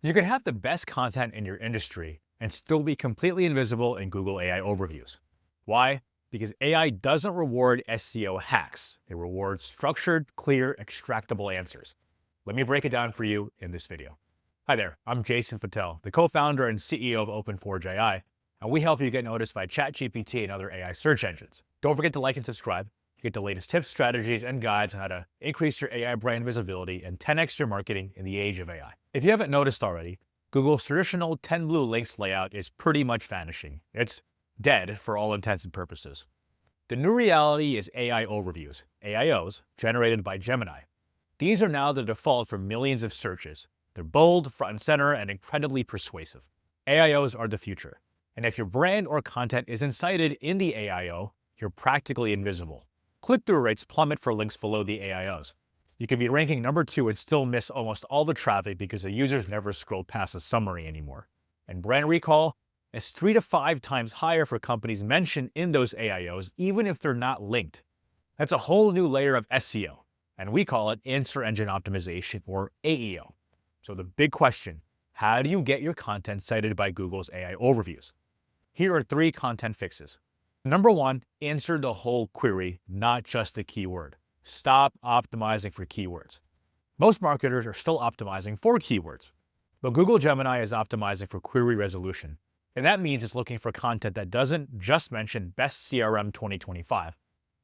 You can have the best content in your industry and still be completely invisible in Google AI overviews. Why? Because AI doesn't reward SEO hacks. It rewards structured, clear, extractable answers. Let me break it down for you in this video. Hi there, I'm Jason Patel, the co-founder and CEO of OpenForge AI, and we help you get noticed by ChatGPT and other AI search engines. Don't forget to like and subscribe. You get the latest tips, strategies, and guides on how to increase your AI brand visibility and 10x your marketing in the age of AI. If you haven't noticed already, Google's traditional 10 blue links layout is pretty much vanishing. It's dead for all intents and purposes. The new reality is AI overviews, AIOs, generated by Gemini. These are now the default for millions of searches. They're bold, front and center, and incredibly persuasive. AIOs are the future. And if your brand or content isn't cited in the AIO, you're practically invisible. Click-through rates plummet for links below the AIOs. You could be ranking number 2 and still miss almost all the traffic because the users never scroll past a summary anymore. And brand recall is 3 to 5 times higher for companies mentioned in those AIOs, even if they're not linked. That's a whole new layer of SEO, and we call it Answer Engine Optimization, or AEO. So the big question, how do you get your content cited by Google's AI overviews? Here are 3 content fixes. Number 1, answer the whole query, not just the keyword. Stop optimizing for keywords. Most marketers are still optimizing for keywords, but Google Gemini is optimizing for query resolution. And that means it's looking for content that doesn't just mention best CRM 2025,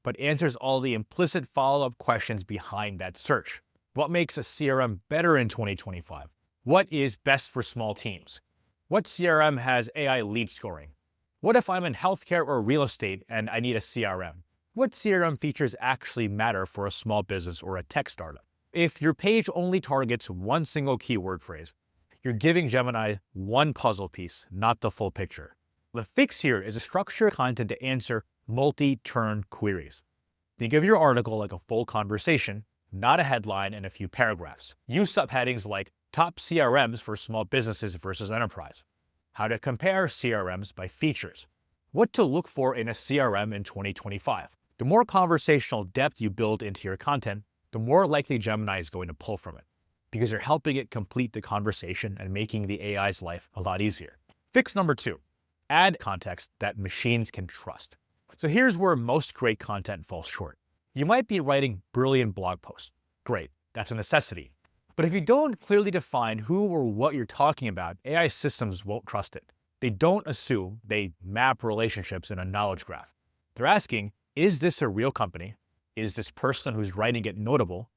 but answers all the implicit follow-up questions behind that search. What makes a CRM better in 2025? What is best for small teams? What CRM has AI lead scoring? What if I'm in healthcare or real estate and I need a CRM? What CRM features actually matter for a small business or a tech startup? If your page only targets one single keyword phrase, you're giving Gemini one puzzle piece, not the full picture. The fix here is to structure content to answer multi-turn queries. Think of your article like a full conversation, not a headline and a few paragraphs. Use subheadings like top CRMs for small businesses versus enterprise. How to compare CRMs by features. What to look for in a CRM in 2025. The more conversational depth you build into your content, the more likely Gemini is going to pull from it, because you're helping it complete the conversation and making the AI's life a lot easier. Fix number 2, add context that machines can trust. So here's where most great content falls short. You might be writing brilliant blog posts. Great, that's a necessity. But if you don't clearly define who or what you're talking about, AI systems won't trust it. They don't assume, they map relationships in a knowledge graph. They're asking, is this a real company? Is this person who's writing it notable?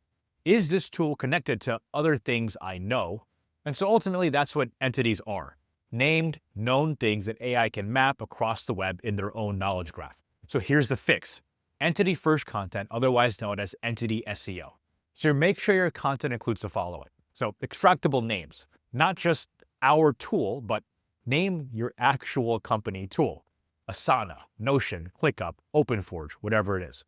Is this tool connected to other things I know? And so ultimately, that's what entities are. Named, known things that AI can map across the web in their own knowledge graph. So here's the fix. Entity-first content, otherwise known as entity SEO. So make sure your content includes the following. So extractable names, not just our tool, but name your actual company tool. Asana, Notion, ClickUp, OpenForge, whatever it is.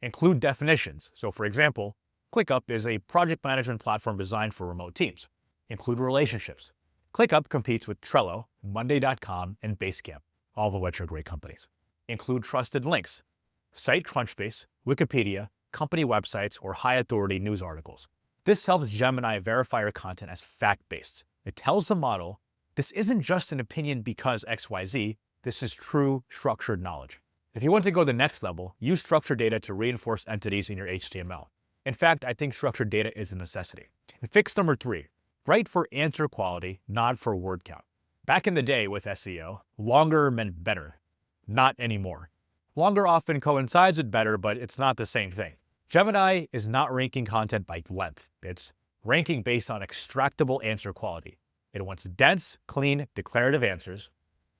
Include definitions. So for example, ClickUp is a project management platform designed for remote teams. Include relationships. ClickUp competes with Trello, Monday.com, and Basecamp, all of which are great companies. Include trusted links. Cite Crunchbase, Wikipedia, company websites, or high-authority news articles. This helps Gemini verify your content as fact-based. It tells the model, this isn't just an opinion because XYZ, this is true structured knowledge. If you want to go the next level, use structured data to reinforce entities in your HTML. In fact, I think structured data is a necessity. And fix number 3, write for answer quality, not for word count. Back in the day with SEO, longer meant better. Not anymore. Longer often coincides with better, but it's not the same thing. Gemini is not ranking content by length. It's ranking based on extractable answer quality. It wants dense, clean, declarative answers,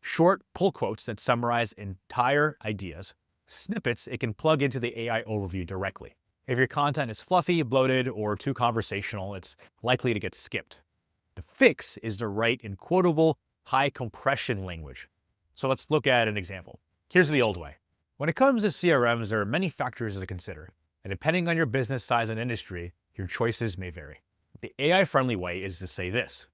short pull quotes that summarize entire ideas, snippets it can plug into the AI overview directly. If your content is fluffy, bloated, or too conversational, it's likely to get skipped. The fix is to write in quotable, high compression language. So let's look at an example. Here's the old way. When it comes to CRMs, there are many factors to consider, and depending on your business size and industry, your choices may vary. The AI-friendly way is to say this.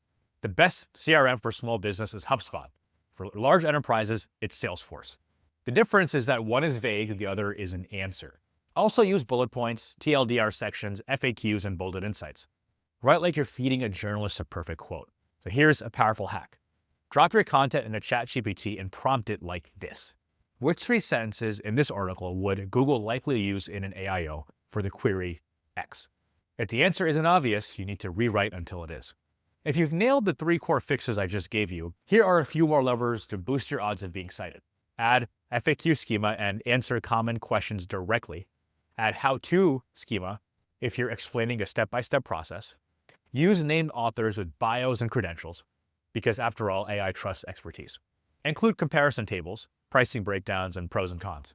The best CRM for small business is HubSpot. For large enterprises, it's Salesforce. The difference is that one is vague and the other is an answer. Also use bullet points, TLDR sections, FAQs, and bolded insights. Write like you're feeding a journalist a perfect quote. So here's a powerful hack. Drop your content in a ChatGPT and prompt it like this. Which 3 sentences in this article would Google likely use in an AIO for the query X? If the answer isn't obvious, you need to rewrite until it is. If you've nailed the 3 core fixes I just gave you, here are a few more levers to boost your odds of being cited. Add FAQ schema and answer common questions directly. Add HowTo schema if you're explaining a step-by-step process. Use named authors with bios and credentials, because after all, AI trusts expertise. Include comparison tables, pricing breakdowns, and pros and cons.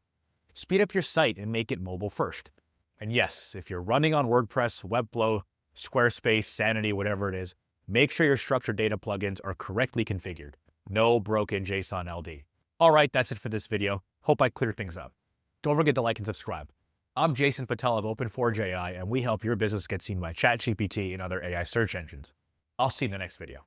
Speed up your site and make it mobile first. And yes, if you're running on WordPress, Webflow, Squarespace, Sanity, whatever it is, make sure your structured data plugins are correctly configured. No broken JSON LD. All right, that's it for this video. Hope I cleared things up. Don't forget to like and subscribe. I'm Jason Patel of Open4j AI, and we help your business get seen by ChatGPT and other AI search engines. I'll see you in the next video.